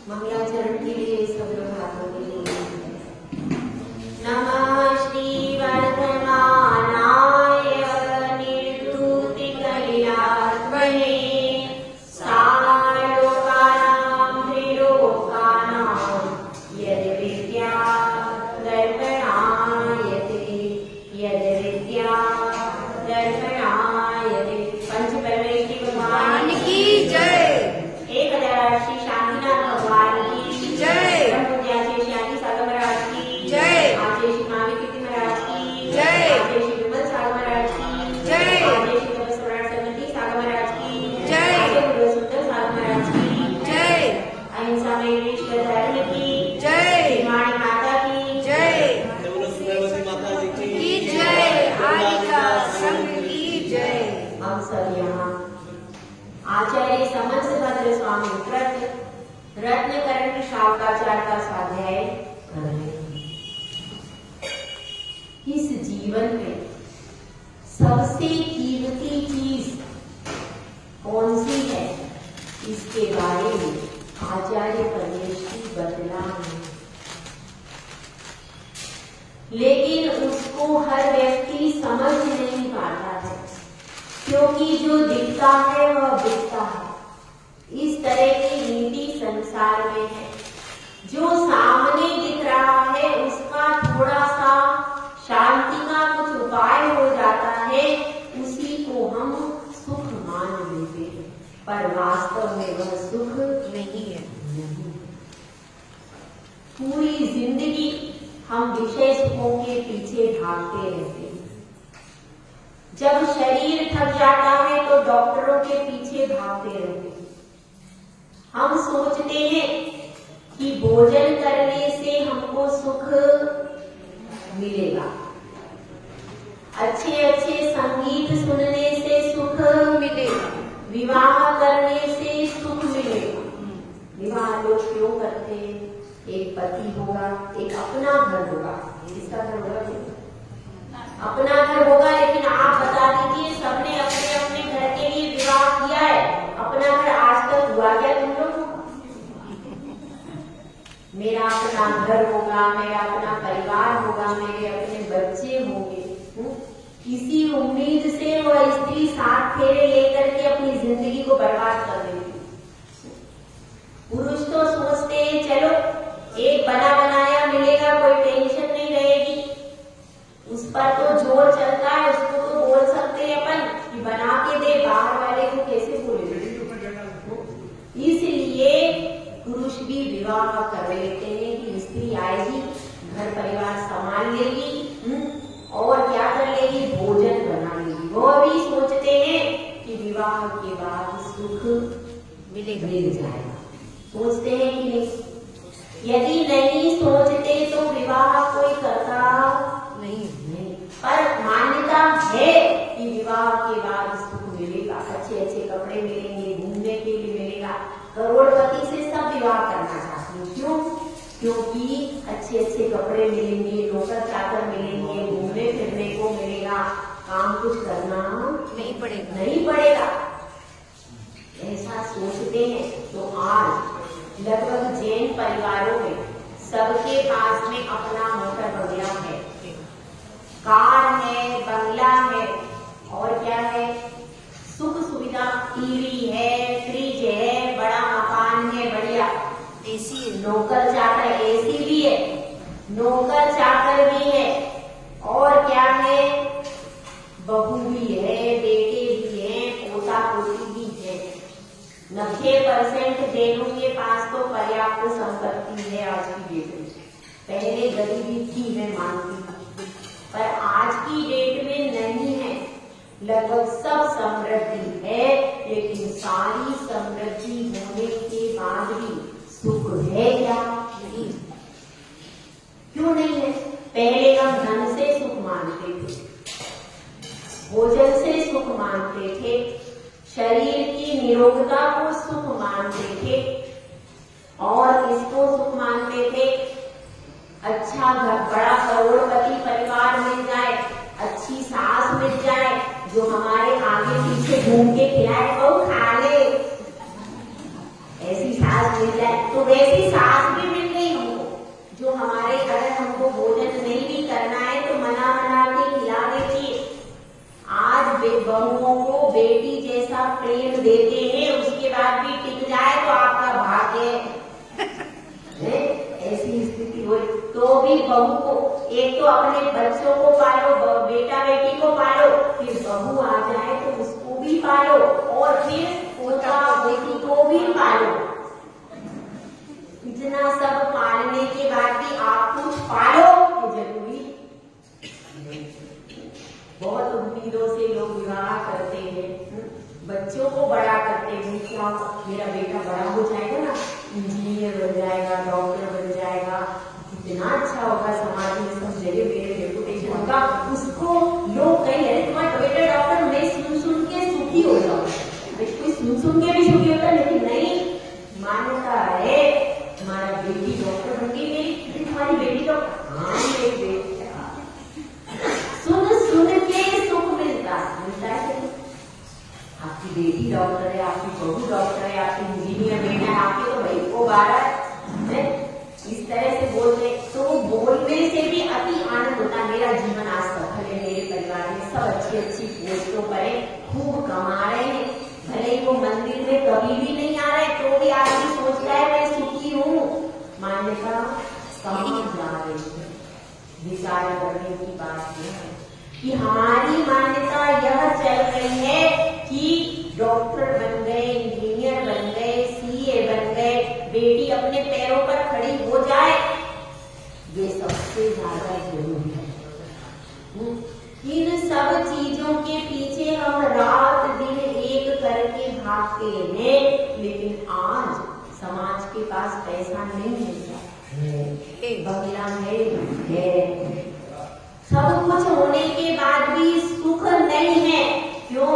मंगलाचरण के लिए सब लोग हाथों के लिए नमः श्री वर्धमानाय निर्धूति कल्यात्मने सालोकानां त्रिलोकानां यद् विद्या दर्पणायते यद् विद्या दर्पणायते। पंच परमेश्वरी भगवान की जय। एक श्री शांतिनाथ भगवान की जय। ब्रह्मज्ञानी श्यामी सागर महाराज की जय। आचार्य श्री मावी कीर्ति महाराज की जय। आचार्य श्री विमल सागर महाराज की जय। आचार्य श्री स्वराट समिति सागर महाराज की जय। आचार्य गुरु सुंदर सागर महाराज की जय। अहिंसा में ईश्वर धर्म की जय। माणी माता की जय। माता जी की जय। आदिका संघ की जय। हम सब यहाँ आचार्य समस्त भद्र स्वामी रत्नकरण शावकाचार्य का स्वाध्याय कर रहे हैं। इस जीवन में सबसे कीमती चीज कौन सी है, इसके बारे में आचार्य परमेश्वरी बतला है, लेकिन उसको हर व्यक्ति समझ नहीं पाता है, क्योंकि जो दिखता है वह बिकता है। इस तरह की नीति संसार में है। जो सामने दिख रहा है उसका थोड़ा सा शांति का कुछ उपाय हो जाता है, उसी को हम सुख मान लेते हैं, पर वास्तव में वह सुख नहीं है। पूरी जिंदगी हम विषय सुखों के पीछे भागते रहते हैं। जब शरीर थक जाता है तो डॉक्टरों के पीछे भागते रहते हैं। हम सोचते हैं कि भोजन करने से हमको सुख मिलेगा, अच्छे अच्छे संगीत सुनने से सुख मिलेगा, विवाह करने से सुख मिलेगा। विवाह लोग क्यों करते हैं? एक पति होगा, एक अपना घर होगा, इसका घर होगा, अपना घर होगा। लेकिन आप बता दीजिए, सबने अपने अपने घर के लिए विवाह किया है, अपना घर आज तक हुआ क्या तुम लोग? मेरा अपना घर होगा, मेरा अपना परिवार होगा, मेरे अपने बच्चे होंगे, इसी उम्मीद से वह स्त्री 7 फेरे लेकर के अपनी जिंदगी को बर्बाद कर देती। पुरुष तो सोचते हैं चलो एक बना बनाया मिलेगा, कोई टेंशन नहीं रहेगी, उस पर तो जोर चलता है, उसको तो बोल सकते हैं अपन कि बना के दे, बाहर वाले को कैसे बोलेंगे? इसलिए पुरुष भी विवाह कर लेते हैं कि स्त्री आएगी, घर परिवार संभाल लेगी, और क्या कर लेगी? भोजन बना लेगी। वो भी सोचते हैं कि विवाह के बाद सुख मिल जाएगा। सोचते हैं कि नहीं? यदि नहीं सोचते तो विवाह कोई करता नहीं। पर मान्यता है कि विवाह के बाद सुख मिलेगा, अच्छे अच्छे कपड़े मिलेंगे, घूमने के लिए मिलेगा। करोड़पति से सब विवाह करना चाहते हैं। क्यों? क्योंकि अच्छे अच्छे कपड़े मिलेंगे, नौकर चाकर मिलेंगे, घूमने फिरने को मिलेगा, काम कुछ करना नहीं पड़ेगा। ऐसा सोचते हैं। तो आज लगभग जैन परिवारों में सबके पास में अपना मोटर बंगला है, कार है, बंगला है, और क्या है? सुख सुविधा, टीवी है, फ्रिज है, बड़ा मकान है, बढ़िया एसी, नौकर चाकर, एसी भी है, नौकर चाकर भी है, और क्या है? बहू भी है, बेटे भी है, पोता पोती भी है। 90% जैनों के पास तो पर्याप्त संपत्ति है आज की डेट में। पहले गरीबी थी, मैं मानती हूँ, पर आज की डेट में नहीं है। लगभग सब समृद्धि है, लेकिन सारी समृद्धि होने के बाद भी सुख है क्या? नहीं। क्यों नहीं है? पहले हम धन से सुख मानते थे, भोजन से सुख मानते थे, शरीर की निरोगता को सुख मानते थे, और इसको सुख मानते थे अच्छा घर, बड़ा करोड़पति परिवार मिल जाए, अच्छी सास घूम के खिलाए, बहू खा ले, ऐसी सास मिल जाए तो वैसी सास भी मिल गई हमको, जो हमारे अगर हमको भोजन नहीं भी करना है तो मना मना के खिला देती है। आज बहुओं को बेटी जैसा प्रेम देते हैं, उसके बाद भी टिक जाए तो आपका भाग्य है। ऐसी स्थिति हो तो भी बहू को, एक तो अपने बच्चों को पालो, बेटा बेटी को पालो, फिर बहू आ जाए तो उसको भी पालो, और फिर पोता बेटी को भी पालो। इतना सब पालने के बाद भी आप कुछ पालो तो जरूरी। बहुत उम्मीदों से लोग विवाह करते हैं, बच्चों को बड़ा करते हैं, क्या मेरा बेटा बड़ा हो जाएगा ना, इंजीनियर बन जाएगा, डॉक्टर बन जाएगा, कितना अच्छा होगा, समाज में सब जगह मेरे रेपुटेशन होगा। उसको लोग कहेंगे अरे तुम्हारा बेटा डॉक्टर, मैं सुन सुन के सुखी हो जाऊंगा। कोई सुन सुन के भी सुखी होता, लेकिन नहीं, मान्यता है हमारा बेटी डॉक्टर बन गई, मेरी तुम्हारी बेटी डॉक्टर, हाँ मेरी बेटी सुन सुन के सुख मिलता है। आपकी बेटी डॉक्टर है, आपकी बहू डॉक्टर है, आपकी इंजीनियर बेटा है, आपके तो भाई को 12 है, इस तरह से बोलते तो बोलने से भी अति आनंद होता। मेरा जीवन आज सफल है, मेरे परिवार में सब अच्छी अच्छी पोस्टों पर है, खूब कमा रहे हैं, भले ही वो मंदिर में कभी भी नहीं आ रहे तो भी आदमी सोचता है मैं सुखी हूँ। मान्यता कहाँ जा रही है, विचार करने की बात यह है कि हमारी मान्यता यह चल रही है कि डॉक्टर बन गए, इंजीनियर बन गए, सीए बन गए, बेटी अपने पैरों पर खड़ी हो जाए, ये सबसे ज्यादा जरूरी है। इन सब चीजों के पीछे हम रात दिन एक करके भागते हैं, लेकिन आज समाज के पास पैसा नहीं मिलता, बंगला है, सब कुछ होने के बाद भी सुख नहीं है। क्यों?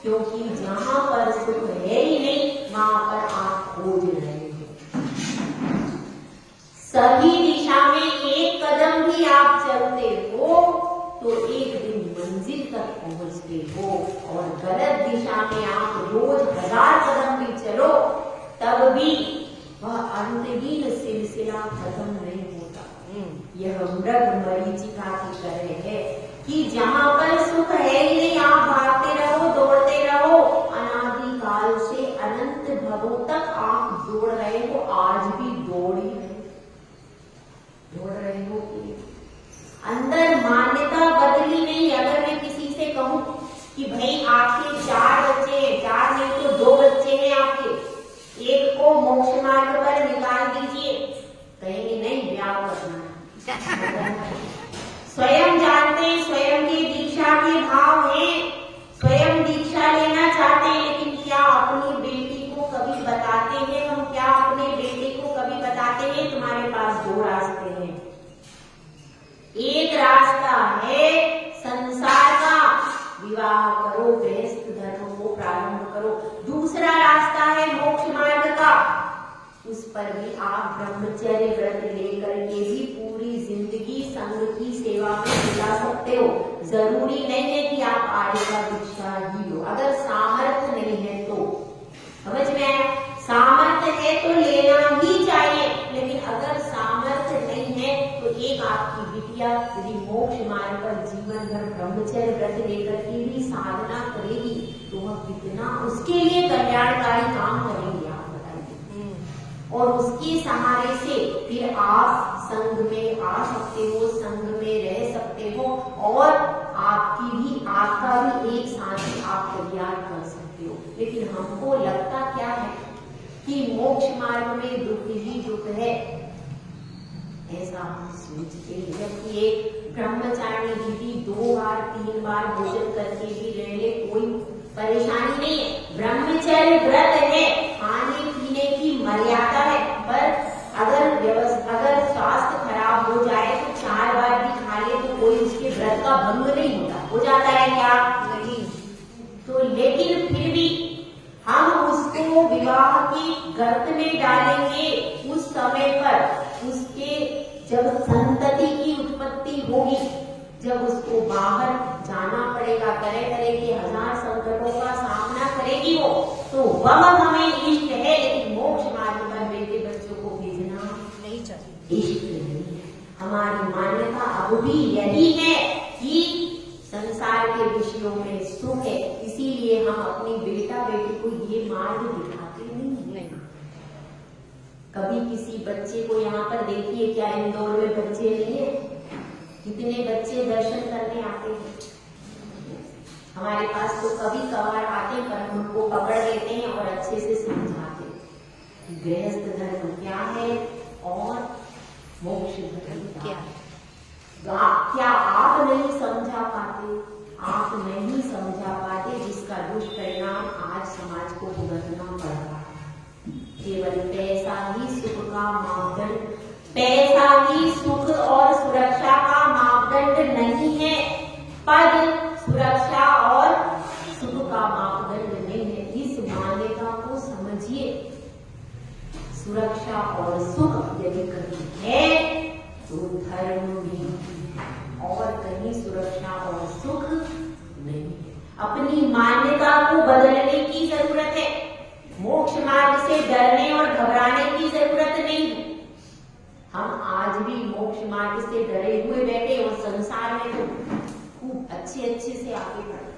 क्योंकि जहां पर सुख है ही नहीं, वहां पर आप खोज रहे हो। सही दिशा में एक कदम भी आप चलते हो तो एक दिन मंजिल तक पहुंचते हो, और गलत दिशा में आप रोज 1000 कदम भी चलो तब भी वह अंतहीन सिलसिला खत्म नहीं होता। यह मृग मरीचिका की तरह है कि जहां पर सुख है ही नहीं, आप भागते रहो, दौड़ते रहो, अनादि काल से अनंत भवों तक आप दौड़ रहे हो, आज भी दौड़ रहे हो। अंदर मान्यता बदली नहीं। अगर मैं किसी से कहूं कि भाई आपके 4 बच्चे हैं, 4 नहीं तो 2 बच्चे हैं आपके, एक को मोक्ष मार्ग पर निकाल दीजिए, कहेंगे नहीं ब्याह करना है। स्वयं जानते हैं, स्वयं की दीक्षा के भाव हैं, स्वयं दीक्षा लेना चाहते हैं, लेकिन क्या अपनी बेटी को कभी बताते हैं? हम क्या अपने बेटे को कभी बताते हैं? तुम्हारे पास 2 रास्ते हैं। एक रास्ता है संसार का, विवाह करो, गृहस्थ धर्म को प्रारंभ करो। दूसरा रास्ता है मोक्ष मार्ग का, उस पर भी आप ब्रह्मचर्य व्रत लेकर के भी पूरी जिंदगी संघ की सेवा में बिता सकते हो। जरूरी नहीं है कि आप आर्य का दीक्षा ही लो, अगर सामर्थ्य नहीं है तो। समझ में आया? सामर्थ्य है तो लेना ही चाहिए, लेकिन अगर सामर्थ्य नहीं है तो एक आपकी बिटिया यदि मोक्ष मार्ग पर जीवन भर ब्रह्मचर्य व्रत लेकर के भी साधना करेगी तो वह कितना उसके लिए कल्याणकारी काम करेगी, आप बताइए। और उसके सहारे से फिर आप संघ में आ सकते हो, संघ में रह सकते हो, और आपका भी एक साथी आप तैयार कर सकते हो। लेकिन हमको लगता क्या है कि मोक्ष मार्ग में दुख ही दुख है, ऐसा हम सोचते हैं। जबकि एक ब्रह्मचारी दीदी 2 बार 3 बार भोजन करके भी रह ले, कोई परेशानी नहीं है। ब्रह्मचर्य व्रत है, खाने पीने की मर्यादा है, पर अगर स्वास्थ्य खराब हो जाए तो 4 बार भी खा ले तो कोई उसके व्रत का भंग नहीं होता। हो जाता है क्या? नहीं। तो लेकिन फिर भी हम उसको विवाह की गर्त में डालेंगे उस समय पर, उसके जब संतति की उत्पत्ति होगी, जब उसको बाहर जाना पड़ेगा, तरह तरह के 1000 संकटों का सामना करेगी वो, तो वह हमें इष्ट है, लेकिन मोक्ष मार्ग पर बेटे बच्चों को भेजना नहीं चाहिए। इष्ट नहीं है। हमारी मान्यता अब भी यही है कि संसार के विषयों में सुख है, इसीलिए हम अपनी बेटा बेटी को ये मार्ग दिखाते नहीं। कभी किसी बच्चे को यहाँ पर देखिए, क्या इंदौर में बच्चे नहीं है? कितने बच्चे दर्शन करने आते हैं हमारे पास, तो कभी कभार आते हैं, पर उनको पकड़ लेते हैं और अच्छे से समझाते हैं गृहस्थ धर्म क्या है और मोक्ष धर्म क्या है। क्या आप नहीं समझा पाते? आप नहीं समझा पाते, जिसका दुष्परिणाम आज समाज को भुगतना पड़ रहा है। केवल पैसा ही सुख का मापदंड, पैसा ही सुख और सुरक्षा का मापदंड नहीं है। पद, सुरक्षा और सुख का मापदंड नहीं है। इस मान्यता को समझिए। सुरक्षा और सुख यदि कहीं है तो धर्म भी, और कहीं सुरक्षा और सुख नहीं है। अपनी मान्यता को बदलने की जरूरत है। मोक्ष मार्ग से डरने और घबराने की जरूरत नहीं है। हम आज भी मोक्ष मार्ग से डरे हुए बैठे और संसार में तो खूब अच्छे से आगे बढ़े।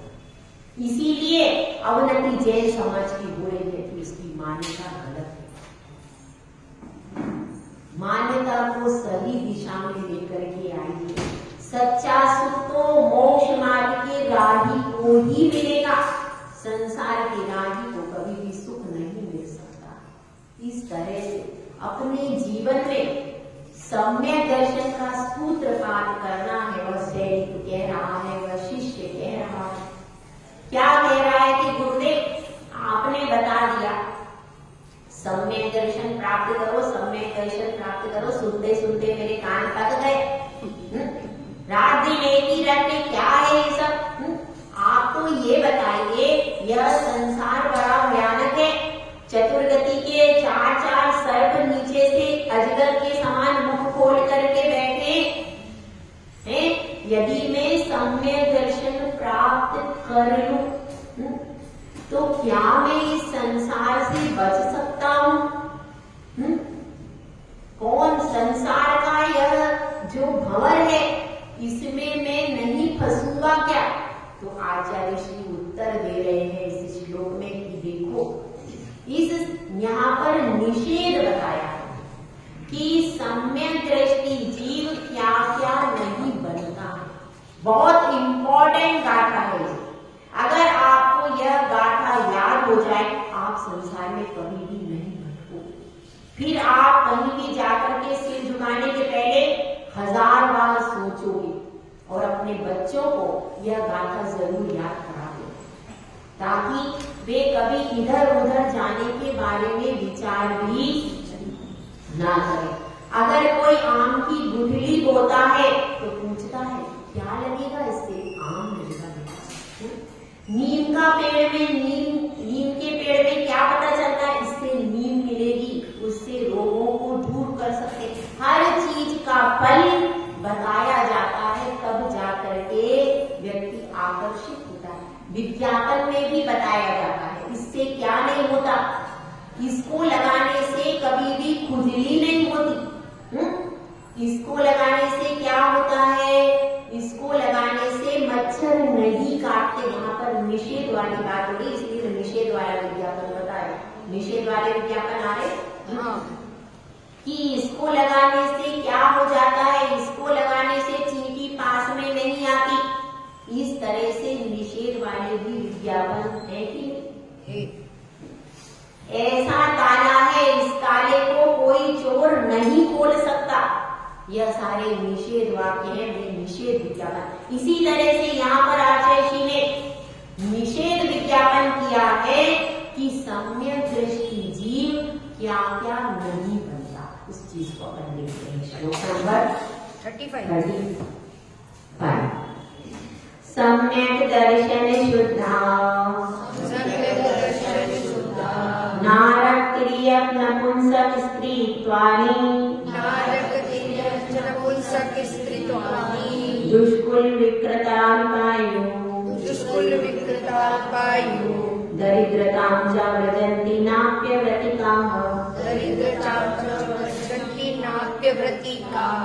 इसीलिए अवनति जैन समाज की हो रही है कि उसकी मान्यता गलत है। मान्यता को सही दिशा में लेकर के आइए। सच्चा सुख तो मोक्ष मार्ग के राही को ही मिलेगा, संसार के राही को कभी भी सुख नहीं मिल सकता। इस तरह से अपने जीवन में सम्यक दर्शन का सूत्रपात करना है। वह सैनिक कह रहा है, वह शिष्य कह रहा है। क्या कह रहा है कि गुरुदेव आपने बता दिया सम्यक दर्शन प्राप्त करो, सम्यक दर्शन प्राप्त करो। सुनते सुनते मेरे कान पक गए। रात दिन एक ही रटने क्या है ये सब? आप तो ये बताइए, यह संसार बड़ा भयानक है। चतुर्गति के चार सर्प नीचे से अजगर के समान मुख खोल करके बैठे हैं। यदि मैं सम्यक दर्शन प्राप्त कर लूं तो क्या मैं इस संसार से बच सकता हूं? कौन संसार का यह जो भंवर है, इसमें मैं नहीं फंसूंगा क्या? तो आचार्य श्री उत्तर दे रहे हैं इस श्लोक में कि देखो, इस यहाँ पर निषेध बताया कि सम्यक दृष्टि जीव क्या क्या नहीं बनता। बहुत इंपॉर्टेंट गाथा है। अगर आपको यह गाथा याद हो जाए, आप संसार में कभी भी नहीं भटकोगे। फिर आप कहीं भी जाकर के सिर झुकाने के पहले 1000 बार सोचोगे और अपने बच्चों को यह गाथा जरूर याद करा दो, ताकि वे कभी इधर उधर जाने के बारे में विचार भी ना करें। अगर कोई आम की गुठली बोता है तो पूछता है क्या लगेगा इससे? आम लगेगा। नीम का पेड़ में नीम के पेड़ में क्या पता चलता है? इससे नीम मिलेगी, उससे रोगों को दूर कर सकते। हर चीज का फल बताया जाता है, तब जाकर के व्यक्ति आकर्षित होता है। विज्ञापन में भी बताया जाता है। इससे क्या नहीं होता? इसको लगाने से कभी भी खुजली नहीं होती। इसको लगाने से क्या होता है? इसको लगाने से मच्छर नहीं काटते। यहाँ पर निषेध वाली बात हो रही, इसलिए निषेध वाला विज्ञापन बताया। निषेध वाले विज्ञापन आ रहे कि इसको लगाने से क्या हो जाता है? इसको लगाने से चींटी पास में नहीं आती। इस तरह से निषेध वाले भी विज्ञापन है कि नहीं? ऐसा ताला है, इस ताले को कोई चोर नहीं खोल सकता। यह सारे निषेध वाक्य हैं, वे निषेध विज्ञापन। इसी तरह से यहाँ पर आचार्य श्री ने निषेध विज्ञापन किया है कि सम्यक दृष्टि जीव क्या क्या नहीं बनता। उस चीज को अपन देखते हैं। श्लोक नंबर 35। सम्यक दर्शन शुद्धा नारक्रियक नपुंसक स्त्रीत्वानि दुष्कुल विकृताल्पायु दरिद्रतां च व्रजन्ति नाप्यव्रतिकाः। दरिद्रतां च व्रजन्ति नाप्यव्रतिकाः।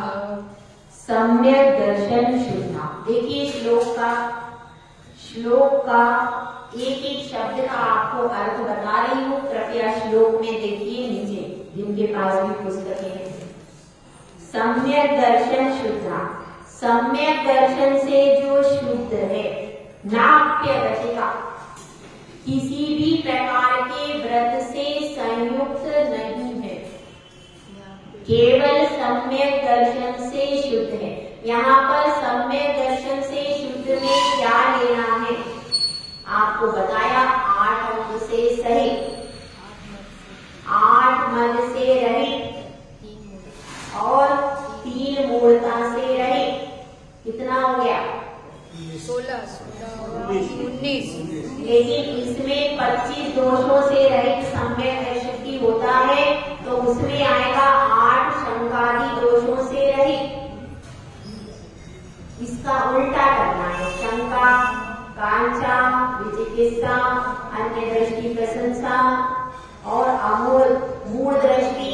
सम्यक दर्शन शुद्धा। देखिए श्लोक का एक एक शब्द का आपको अर्थ बता रही हूँ। कृपया श्लोक में देखिए नीचे, जिनके पास भी पुस्तकें हैं। सम्यक दर्शन शुद्धा, सम्यक दर्शन से जो शुद्ध है, नाप्यव्रतिका, किसी भी प्रकार के व्रत से संयुक्त नहीं है, केवल सम्यक दर्शन से शुद्ध है। यहाँ पर सम्यक दर्शन से शुद्ध में क्या लेना है आपको बताया। 8 अंग से सहित, 8 मद से रहित और 3 मूढ़ता से रहित। कितना हो गया? 16, 19। लेकिन इसमें 25 दोषों से रहित सम्यक दर्शन की होता है, तो उसमें आएगा 8 शंकादि दोषों से रहित। इसका उल्टा करना है। शंका, कांचा, विचिकित्सा, अन्य दृष्टि प्रशंसा और अमूल, मूढ़ दृष्टि,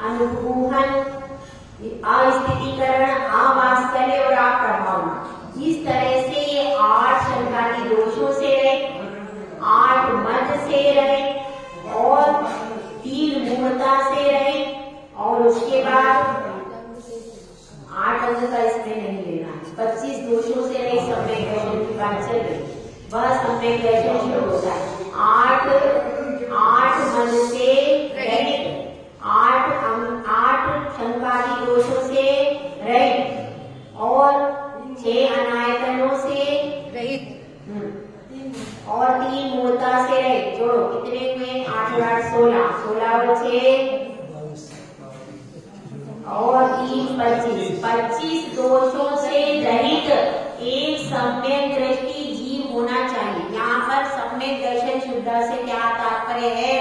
अनुग्रहण, अस्थितीकरण, अवात्सल्य और अप्रभाव। इस तरह से ये 8 शंकादि दोषों से रहित, 8 मद से रहित और 3 मूढ़ता से रहित। और उसके बाद 8 अंग का इसमें नहीं लेना है। 25 दोषों से रहित सम्यक दर्शन की बात चल रही, वह सम्यक दर्शन शुरू होता है। 8 मन से रहित, 8 शंकादि दोषों से रहित और 6 अनायतनों से रहित और 3 मूर्ता से रहित। जोड़ो, कितने हुए? 8 और 8 16, 16 और 6 और 3 25। 25 दोषों से रहित एक सम्यक दृष्टि जीव होना चाहिए। यहाँ पर सम्यक दर्शन शुद्धा से क्या तात्पर्य है?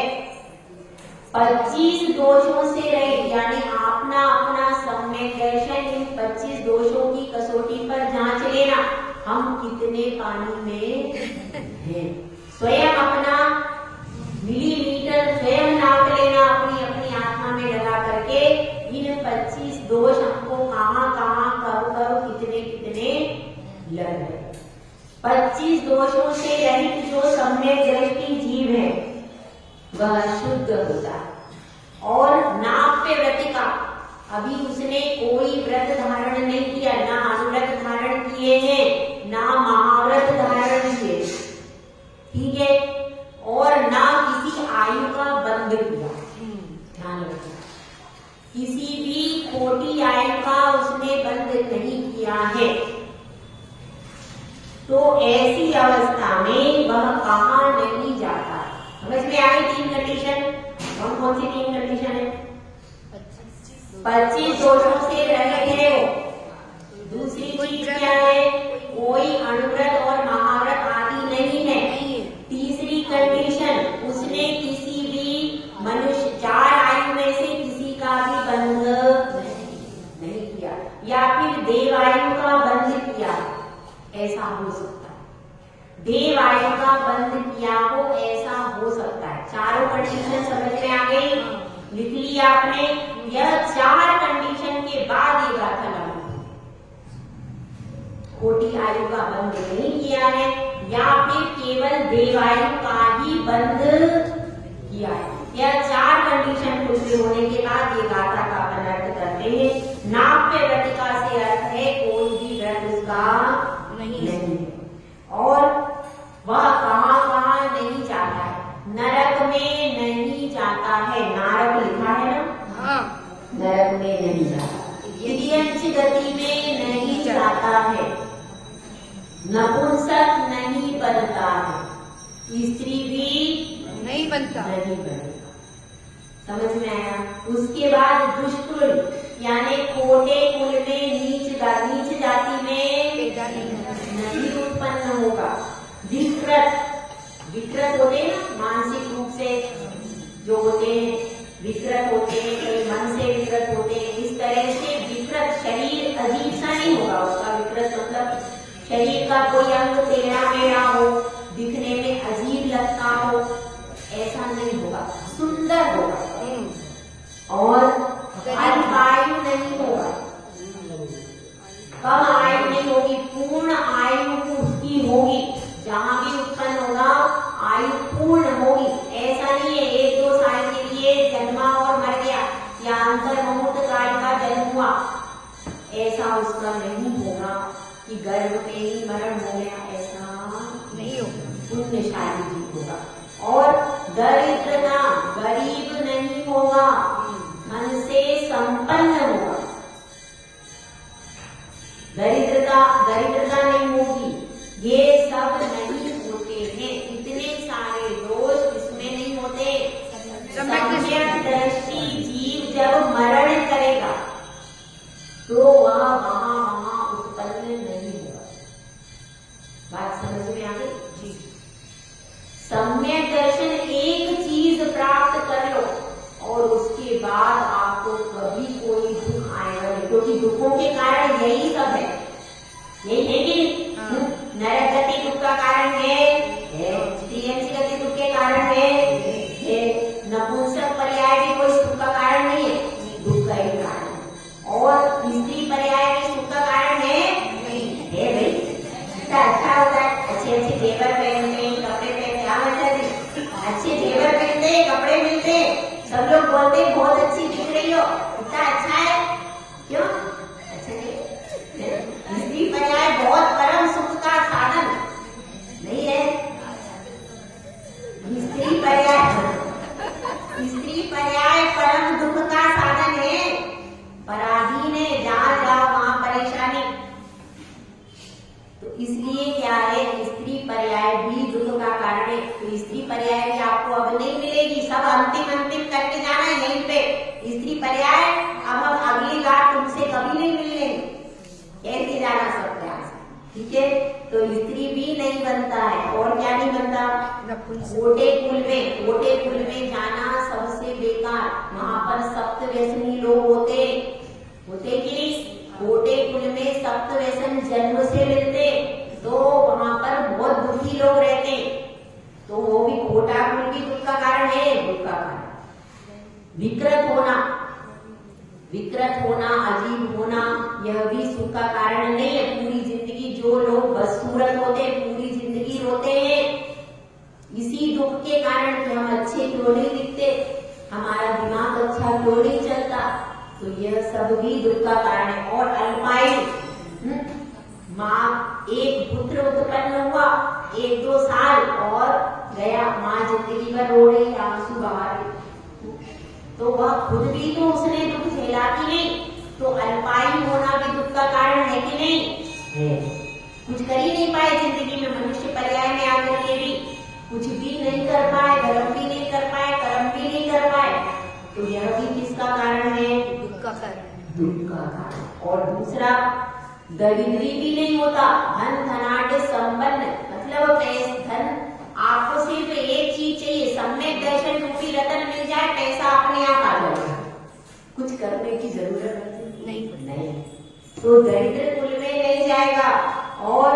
25 दोषों से रहित, यानी अपना अपना सम्यक दर्शन इन 25 दोषों की कसौटी पर जांच लेना, हम कितने पानी में हैं। स्वयं अपना मिलीमीटर स्वयं नाप लेना, अपनी अपनी आत्मा में लगा करके इन 25 दोष हमको कहाँ कहाँ कब कितने कितने लग रहे। 25 दोषों से रहित जो सम्यक दृष्टि जीव है वह शुद्ध होता है। और नाप्य व्रतिका, अभी उसने कोई व्रत धारण नहीं किया, ना अनुव्रत धारण किए हैं, ना महाव्रत धारण किए, ठीक है, और ना किसी आयु का बंध किया। ध्यान रखना, किसी भी खोटी आयु का उसने बंध नहीं किया है। तो ऐसी अवस्था में वह कहाँ नहीं जाता। समझ में आ गई 3 कंडीशन? कौन सी 3 कंडीशन है? 25 दोषों से रहित है। दूसरी चीज क्या है? कोई अनुव्रत और महाव्रत आदि नहीं है। तीसरी कंडीशन, उसने किसी भी मनुष्य 4 आयु में से किसी का भी बंध नहीं किया, या फिर देवायु का बंध किया, ऐसा हो सकता है। देवायु का बंध किया हो, ऐसा हो सकता है। चारों कंडीशन समझ में आ गई? लिख लिया आपने? यह 4 कंडीशन के बाद ये गाथा लागू है। खोटी आयु का बंध नहीं किया है, या फिर केवल देवायु का ही बंध किया है। यह 4 कंडीशन पूरी होने के बाद ये गाथा का अपन अर्थ करते हैं। नाप्य व्रतिका से अर्थ है कोई भी व्रत उसका नहीं है। और वह कहाँ कहाँ नहीं जाता है? नरक में नहीं जाता है। नारक लिखा है ना? हाँ। नरक में नहीं जाता, यदियंच गति में नहीं जाता है, नपुंसक नहीं बनता है, स्त्री भी नहीं बनता। समझ में आया? उसके बाद दुष्कुल यानी खोटे कुल में नीच जाति में नहीं उत्पन्न होगा। विकृत होते हैं ना, मानसिक रूप से जो होते हैं, विकृत होते हैं, कोई मन से विकृत होते हैं। इस तरह से विकृत शरीर अजीब सा नहीं होगा उसका। विकृत मतलब शरीर का कोई अंग टेढ़ा मेढ़ा हो, दिखने में अजीब लगता हो, सुंदर होगा और अल्पायु नहीं होगा, कम आयु नहीं होगी, पूर्ण आयु उसकी होगी। जहाँ भी उत्पन्न होगा आयु पूर्ण होगी। ऐसा नहीं है 1-2 साल के लिए जन्मा और मर गया या अंतर मुहूर्त काल का जन्म हुआ, ऐसा उसका नहीं होगा कि गर्भ में ही मरण हो गया, ऐसा नहीं होगा। पुण्यशाली जीव होगा। और दरिद्रता, गरीब नहीं होगा, धन से संपन्न होगा। दरिद्रता नहीं होगी। ये सब नहीं होते हैं, इतने सारे दोष इसमें नहीं होते। सम्यकदर्शी जीव जब मरण करेगा तो वह वहां उत्पन्न नहीं होगा। बात समझ में आ गई जी? सम्यक दर्शन एक चीज प्राप्त कर लो और उसके बाद आपको कभी कोई दुख आएगा नहीं, क्योंकि दुखों के कारण यही सब है। यही है कि नरक गति दुख का कारण है, टीएमसी गति दुख के कारण है, नपुंसक पर्याय भी कोई सुख का कारण नहीं है, दुख का ही कारण है। और स्त्री पर्याय भी सुख का कारण है भाई। कितना अच्छा होता है, अच्छे जेवर पहनते, कपड़े पहनते, क्या मतलब अच्छे जेवर पहनते, कपड़े मिलते, सब लोग बोलते बहुत अच्छी दिख रही हो, कितना अच्छा है। क्यों अच्छा है? स्त्री पर्याय बहुत परम सुख का साधन नहीं है। स्त्री पर्याय परम दुख का साधन है। पराधीन है, जहाँ जाओ वहां परेशानी। तो इसलिए क्या है, स्त्री पर्याय भी दुख का कारण है। तो स्त्री पर्याय भी आपको अब नहीं मिलेगी, सब अंतिम करके जाना है यहीं पे। स्त्री पर्याय अब हम अगली बार तुमसे कभी नहीं मिलने, कैसे जाना सब प्रयास, ठीक है? तो स्त्री भी नहीं बनता है। और क्या नहीं बनता? गोटे कुल में जाना सबसे बेकार। वहां पर सप्त व्यसनी लोग होते कि नहीं? गोटे कुल में सप्त व्यसन जन्म से मिलते, तो वहां पर बहुत दुखी लोग रहते। तो वो भी गोटा कुल भी दुख का कारण है, दुख का कारण। विकृत होना, अजीब होना, यह भी सुख का कारण नहीं है। पूरी जिंदगी जो लोग बदसूरत होते, पूरी जिंदगी रोते हैं इसी दुख के कारण कि हम अच्छे क्यों नहीं दिखते, हमारा दिमाग अच्छा क्यों नहीं चलता, तो यह सब भी दुख का कारण है। और अल्पायु, माँ एक पुत्र उत्पन्न हुआ 1-2 साल और गया, माँ जिंदगी भर रो रही, आंसू बहा रही, तो वह खुद भी तो उसने दुख झेला कि नहीं? तो अल्पायु होना भी दुख का कारण है कि नहीं? है। कुछ कर ही नहीं पाए जिंदगी में, मनुष्य पर्याय में आकर के भी कुछ भी नहीं कर पाए, धर्म भी नहीं कर पाए, कर्म भी नहीं कर पाए, तो यह भी किसका कारण है? दुख का कारण। दुख का कारण। और दूसरा, दरिद्री भी नहीं होता, धन धनाढ्य संपन्न, मतलब धन आपको सिर्फ एक चीज चाहिए, सम्यक दर्शन रूपी रतन मिल जाए, पैसा अपने आप आ जाएगा, कुछ करने की जरूरत नहीं। तो दरिद्र कुल में नहीं जाएगा। और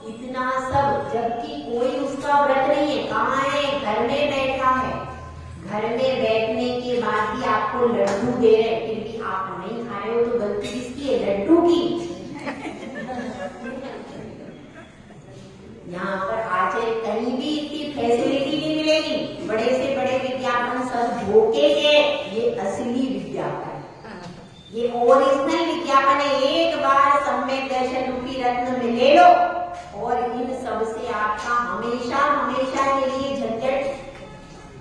इतना सब, जबकि कोई उसका व्रत नहीं है, कहाँ है? घर में बैठा है। घर में बैठने के बाद भी आपको लड्डू दे रहे, फिर भी आप नहीं खा रहे हो, तो गलती किसकी है? लड्डू की। यहाँ पर आचार्य कहीं भी इतनी फैसिलिटी नहीं मिलेगी, बड़े से बड़े विज्ञापन सब धोखे के, ये असली विज्ञापन है, ये ओरिजिनल विज्ञापन है। एक बार सम्यक दर्शन रूपी रत्न में ले लो और इन सब से आपका हमेशा के लिए झंझट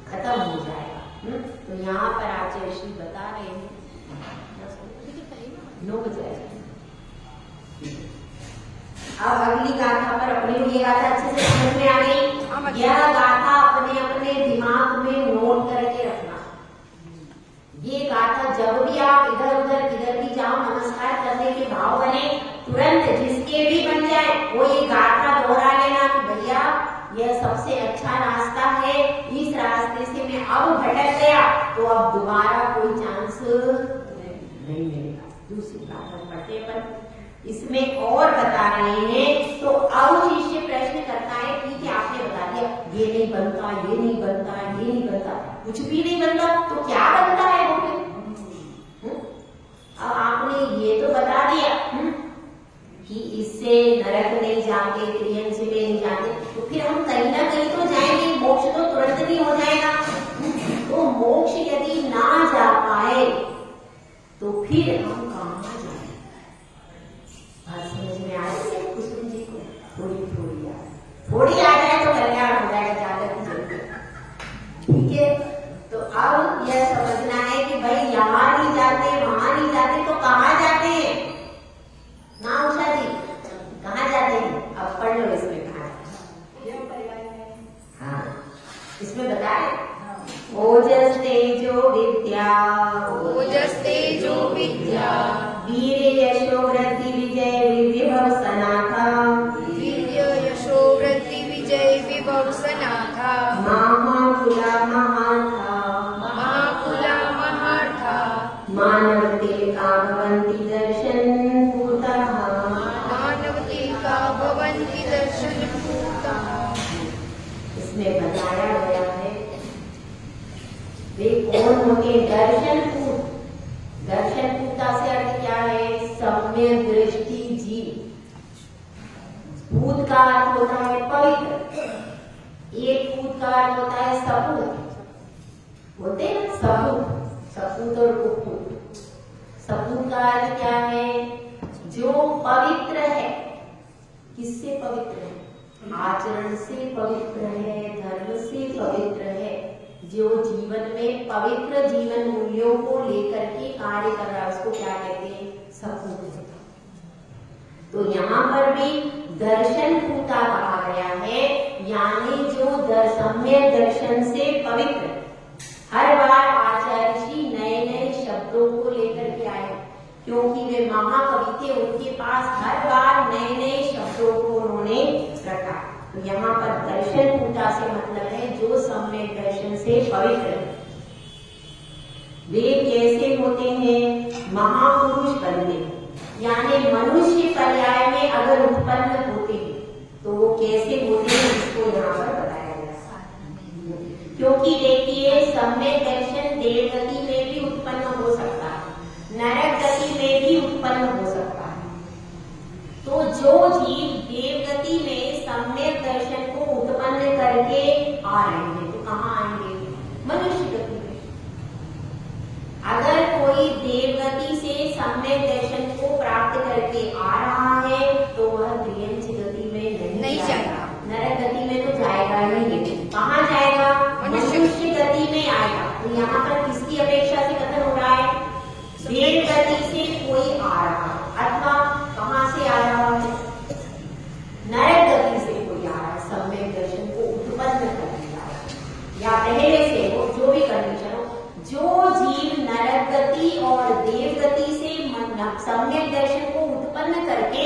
खत्म हो जाएगा। तो यहाँ पर आचार्य श्री बता रहे हैं 9 बजे। अब अगली गाथा पर, अपने को ये गाथा अच्छे से समझ में आ गई। यह गाथा अपने दिमाग में नोट करके रखना। ये गाथा जब भी आप इधर उधर किधर भी जाओ, नमस्कार करने के भाव बने, तुरंत जिसके भी बन जाए वो ये गाथा दोहरा लेना कि भैया यह सबसे अच्छा रास्ता है, इस रास्ते से मैं अब भटक गया तो अब दोबारा कोई चांस नहीं मिलेगा। दूसरी गाथा पढ़ते पर इसमें और बता रहे हैं। तो अब शिष्य प्रश्न करता है, ठीक है आपने बता दिया, ये नहीं बनता, ये नहीं बनता, ये नहीं बनता, कुछ भी नहीं बनता तो क्या बनता है वो फिर? अब आपने ये तो बता दिया कि इससे नरक नहीं जाते, त्रियंश में नहीं जाते, तो फिर हम कहीं ना कहीं तो जाएंगे, मोक्ष तो तुरंत नहीं हो जाएगा। तो मोक्ष यदि ना जा पाए तो फिर हम कहाँ जाए? बात समझ में आ रही है कुसुम जी को? थोड़ी आ जाए तो कल्याण हो जाएगा, ज्यादा की जरूरत। ठीक है, तो अब यह समझना है कि भाई यहाँ नहीं जाते, वहां नहीं जाते, तो कहाँ जाते हैं ना उषा जी? कहाँ जाते हैं? अब पढ़ लो इसमें कहाँ जाते हैं। हाँ, इसमें बताए ओजस तेजो विद्या, ओजस तेजो विद्या, वीर यशो वृद्धि विजय विभव सनाथा, वीर्य यशो वृद्धि विजय विभव सनाथा, महाकुला महाथा, महाकुला महार्था, मानवते का भवन्ति दर्शन भूतः, मानवते का भवन्ति दर्शन भूतः। इसमें बताया गया है वे कौन होते? दर्शन भूत। दर्शन भूता से अर्थ क्या है? सम्यक दृष्टि जीव। भूत का अर्थ होता है पवित्र। एक भूत का अर्थ होता है सपूत, होते हैं ना सपूत, सपूत और कुपूत। सपूत का अर्थ क्या है? जो पवित्र है। किससे पवित्र है? आचरण से पवित्र है, धर्म से पवित्र है, जो जीवन में पवित्र जीवन मूल्यों को लेकर के कार्य कर रहा है, उसको क्या कहते हैं? सपूत। तो यहाँ पर भी दर्शन भूता कहा गया है, यानी जो सम्यक दर्शन से पवित्र। हर बार आचार्य जी नए नए शब्दों को लेकर के आए, क्योंकि वे महाकवि थे, उनके पास हर बार नए नए शब्दों को उन्होंने रखा। तो यहाँ पर दर्शन भूता से मतलब है जो सम्यक दर्शन से पवित्र है। वे कैसे होते हैं? महापुरुष बनते हैं, यानी मनुष्य पर्याय में अगर उत्पन्न होते हैं तो वो कैसे होते हैं, इसको यहाँ पर बताया गया। क्योंकि देखिए सम्यक दर्शन देव गति में भी उत्पन्न हो सकता है, नरक गति में भी उत्पन्न हो सकता है। तो जो जीव देव गति में सम्यक दर्शन को उत्पन्न करके आ रहे हैं तो कहाँ आएंगे? मनुष्य गति में। अगर कोई देव गति से सम्यक दर्शन को प्राप्त करके आ रहा है तो वह त्रियंश गति में नहीं जाएगा, नरक गति में तो जाएगा ही नहीं। कहाँ जाएगा? मनुष्य गति में आएगा। तो यहाँ पर किसकी अपेक्षा से कथन हो रहा है? देव गति से कोई आ रहा है, अथवा कहाँ से आ रहा है? नरक गति से कोई आ रहा है, सम्यक दर्शन को उत्पन्न करने आ रहा है, या पहले से हो, जो भी कंडीशन हो। जो जीव नरक गति और देव गति से सम्यक दर्शन को उत्पन्न करके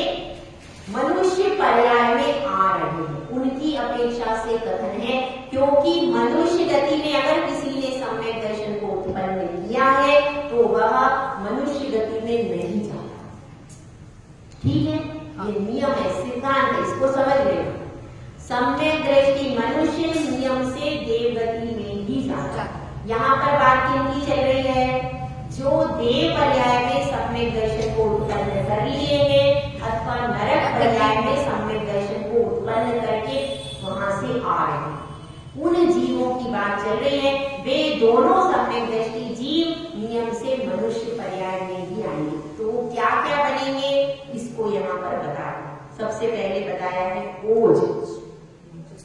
मनुष्य पर्याय में आ रहे हैं, उनकी अपेक्षा से कथन है। क्योंकि मनुष्य गति में अगर किसी ने सम्यक दर्शन को उत्पन्न किया है तो वह मनुष्य गति में नहीं जाता। ठीक है, ये नियम है, सिद्धांत है, इसको समझ लेना। सम्यक दृष्टि मनुष्य नियम से देव गति में ही जाता। यहाँ पर बात किनकी चल रही है? जो देव पर्याय में सम्यक दर्शन को उत्पन्न कर लिए हैं, अथवा नरक पर्याय में सम्यक दर्शन को उत्पन्न करके वहां से आ रहे हैं, उन जीवों की बात चल रही है। वे दोनों सम्यक दृष्टि जीव नियम से मनुष्य पर्याय में ही आएंगे। तो वो क्या क्या बनेंगे, इसको यहाँ पर बताया। सबसे पहले बताया है ओज।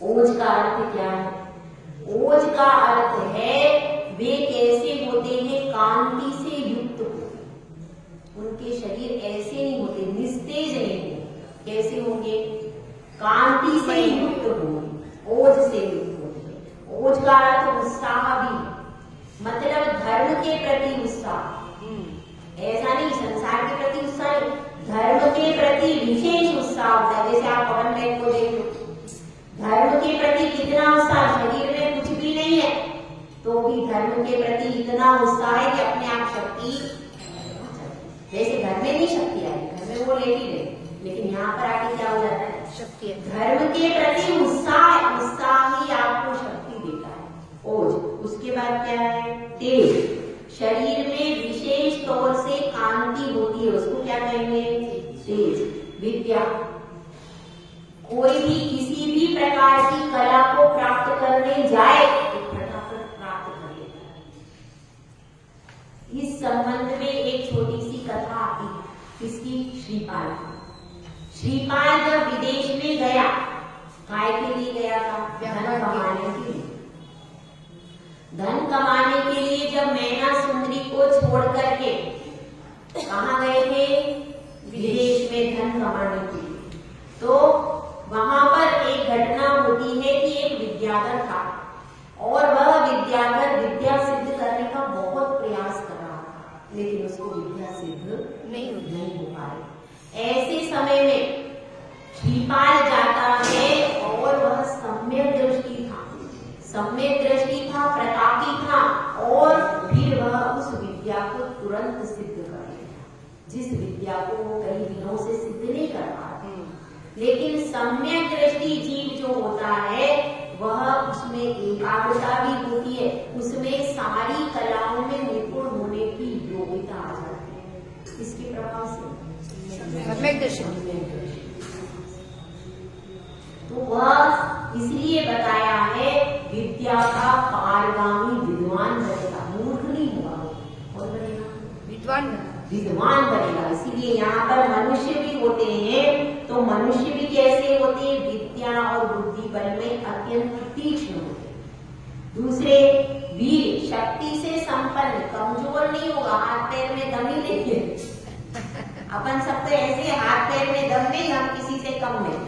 ओज का अर्थ क्या है? ओज का अर्थ है वे कैसे होते हैं? कांति से युक्त होते, उनके शरीर ऐसे नहीं होते, निस्तेज नहीं होते। कैसे होंगे? कांति से युक्त होंगे, ओज से युक्त होते। ओज का अर्थ उत्साह भी, मतलब धर्म के प्रति उत्साह। ऐसा नहीं संसार के प्रति उत्साह, धर्म के प्रति विशेष उत्साह होता है। जैसे आप पवन बहन को देख लो, धर्म के प्रति कितना उत्साह, शरीर में कुछ भी नहीं है तो भी धर्म के प्रति इतना उत्साह है कि अपने आप शक्ति, जैसे घर में नहीं शक्ति आई, घर में वो लेटी रहे, लेकिन यहाँ पर आके क्या हो जाता है? शक्ति। धर्म के प्रति उत्साह, उत्साह ही आपको शक्ति देता है। ओज। उसके बाद क्या है? तेज। शरीर में विशेष तौर से कांति होती है, उसको क्या कहेंगे? तेज। विद्या, कोई भी किसी भी प्रकार की कला को प्राप्त करने जाए तो फटाफट प्राप्त कर लेता है। इस संबंध में एक छोटी सी कथा आती है, किसकी? श्रीपाल। श्रीपाल जब विदेश में गया, काय के लिए गया था? धन कमाने के लिए। धन कमाने के लिए जब मैना सुंदरी को छोड़ करके कहाँ गए थे? विदेश में धन कमाने के लिए। तो वहां पर एक घटना होती है कि एक विद्याधर था और वह विद्याधर विद्या सिद्ध करने का बहुत प्रयास कर रहा था, लेकिन उसको विद्या सिद्ध नहीं हो पाई। ऐसे समय में श्रीपाल जाता है और वह सम्यक दृष्टि था, प्रतापी था, और फिर वह उस विद्या को तुरंत सिद्ध कर लेता, जिस विद्या को वो कई दिनों से सिद्ध नहीं कर पाते। लेकिन सम्यक दृष्टि जीव जो होता है वह उसमें एकाग्रता भी होती है, उसमें सारी कलाओं में निपुण होने की योग्यता आ जाती है। इसके प्रभाव से सम्यक दृष्टि। तो वह इसलिए बताया है विद्या का पारगामी विद्वान बनेगा, मूर्ख नहीं होगा। कौन बनेगा? विद्वान बनेगा। इसीलिए यहाँ पर मनुष्य भी होते हैं, तो मनुष्य भी कैसे होते हैं? विद्या और बुद्धि बल में अत्यंत तीक्ष्ण होते हैं। दूसरे, वीर, शक्ति से संपन्न, कमजोर नहीं होगा, हाथ पैर में दम ही नहीं है। अपन सब तो ऐसे हाथ पैर में दम नहीं, हम किसी से कम नहीं,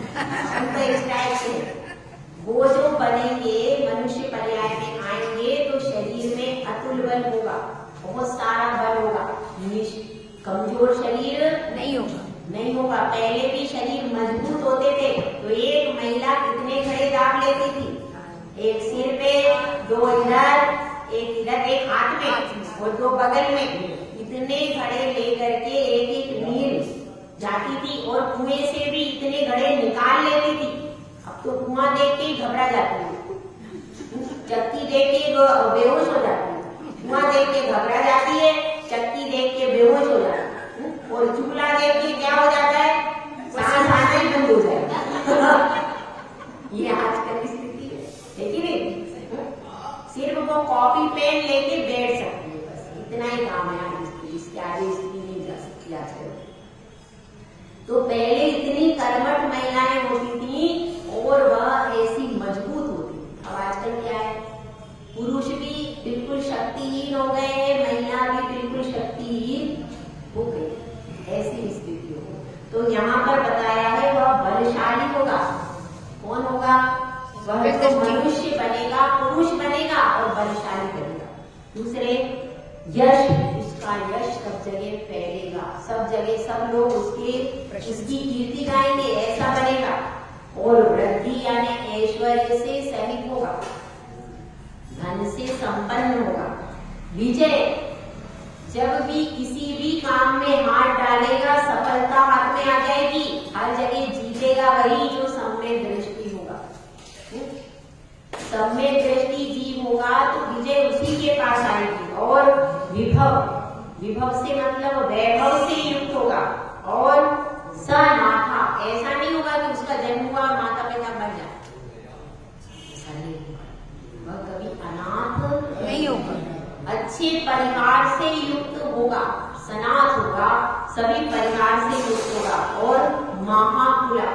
हम तो इस टाइप से। वो जो बनेंगे, मनुष्य पर्याय में आएंगे तो शरीर में अतुल बल होगा, बहुत सारा बल होगा, कमजोर शरीर नहीं होगा। पहले भी शरीर मजबूत होते थे, तो एक महिला कितने घड़े दाब लेती थी? एक सिर पे, दो इधर, एक हाथ में और दो बगल में, इतने घड़े लेकर के एक मील जाती थी, और कुएं से भी इतने घड़े निकाल लेती थी। अब तो कुआं देख के घबरा जाती है, चक्की देख के बेहोश हो जाती है, कुआं देख के घबरा जाती है, चक्की देख के बेहोश हो जाती है, और चूल्हा देख के क्या हो जाता है? सांस आना ही बंद हो जाएगा। ये आजकल की स्थिति है कि नहीं? सिर्फ वो कॉपी पेन लेके बैठ सकती है, बस इतना ही काम है आज इसके आगे स्त्री नहीं जा सकती आजकल। तो पहले इतनी कर्मठ महिलाएं होती थी और वह ऐसी मजबूत होती थी। अब आजकल क्या है? पुरुष भी बिल्कुल शक्तिहीन हो गए हैं, महिला भी बिल्कुल शक्तिहीन हो गई, ऐसी स्थिति हो। तो यहाँ पर बताया है वह बलशाली होगा। कौन होगा? वह तो मनुष्य बनेगा, पुरुष बनेगा और बलशाली बनेगा। दूसरे, यश, उसका यश सब जगह फैलेगा, सब जगह सब लोग उसकी कीर्ति गाएंगे, ऐसा बनेगा। और वृद्धि यानी ऐश्वर्य से सहित होगा, धन से संपन्न होगा। विजय, जब भी किसी भी काम में हाथ डालेगा सफलता हाथ में आ जाएगी, हर जगह जीतेगा वही जो सम्यक दृष्टि होगा। सम्यक दृष्टि जीव होगा तो विजय उसी के पास आएगी। और विभव, विभव से मतलब वैभव से युक्त होगा। और सनाथा, ऐसा नहीं होगा कि उसका जन्म हुआ और माता पिता बन जाए, ऐसा नहीं होगा, वह कभी अनाथ नहीं होगा। अच्छे परिवार से युक्त होगा, सनाथ होगा, सभी परिवार से युक्त होगा। और महाकुला,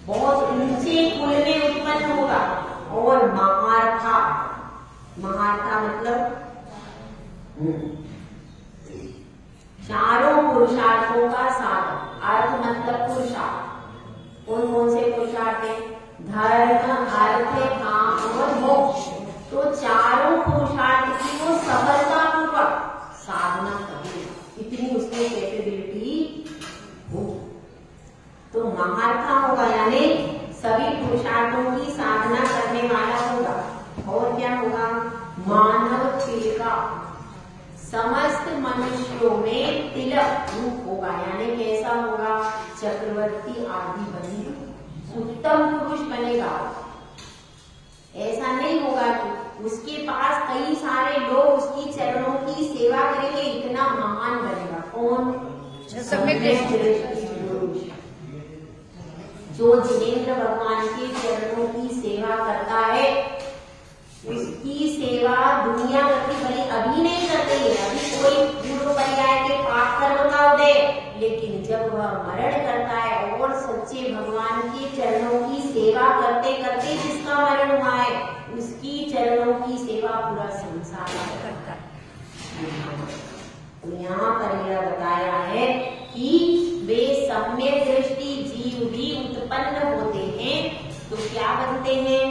बहुत ऊंचे कुल में उत्पन्न होगा। और महार्था, महार्था मतलब चारों पुरुषार्थों का साधन। अर्थ मतलब पुरुषार्थ। कौन कौन से पुरुषार्थ है? धर्म, अर्थ, काम और मोक्ष। तो चारों पुरुषार्थ की वो सफलतापूर्वक साधना करेगा, इतनी उसमें कैपेबिलिटी हो। तो महार्था होगा, यानी सभी पुरुषार्थों की साधना करने वाला होगा। और क्या होगा? मानव तिलका, समस्त मनुष्यों में तिलक रूप होगा, यानी कैसा होगा? चक्रवर्ती आदि बनेगा, उत्तम पुरुष बनेगा। ऐसा नहीं होगा कि उसके पास कई सारे लोग उसकी चरणों की सेवा करेंगे, इतना महान बनेगा। कौन? सम्यक दृष्टि पुरुष, जो जिनेंद्र भगवान के चरणों की सेवा करता है, उसकी सेवा दुनिया करती, भले अभी नहीं करते है, अभी कोई पूर्व पर्याय के पाप कर्म का उदय, लेकिन जब वह मरण करता है और सच्चे भगवान के चरणों की सेवा करते करते जिसका मरण हुआ है, उसकी चरणों की सेवा पूरा संसार करता है। तो यहाँ पर यह बताया है कि वे सम्यक दृष्टि जीव भी उत्पन्न होते हैं तो क्या बनते हैं?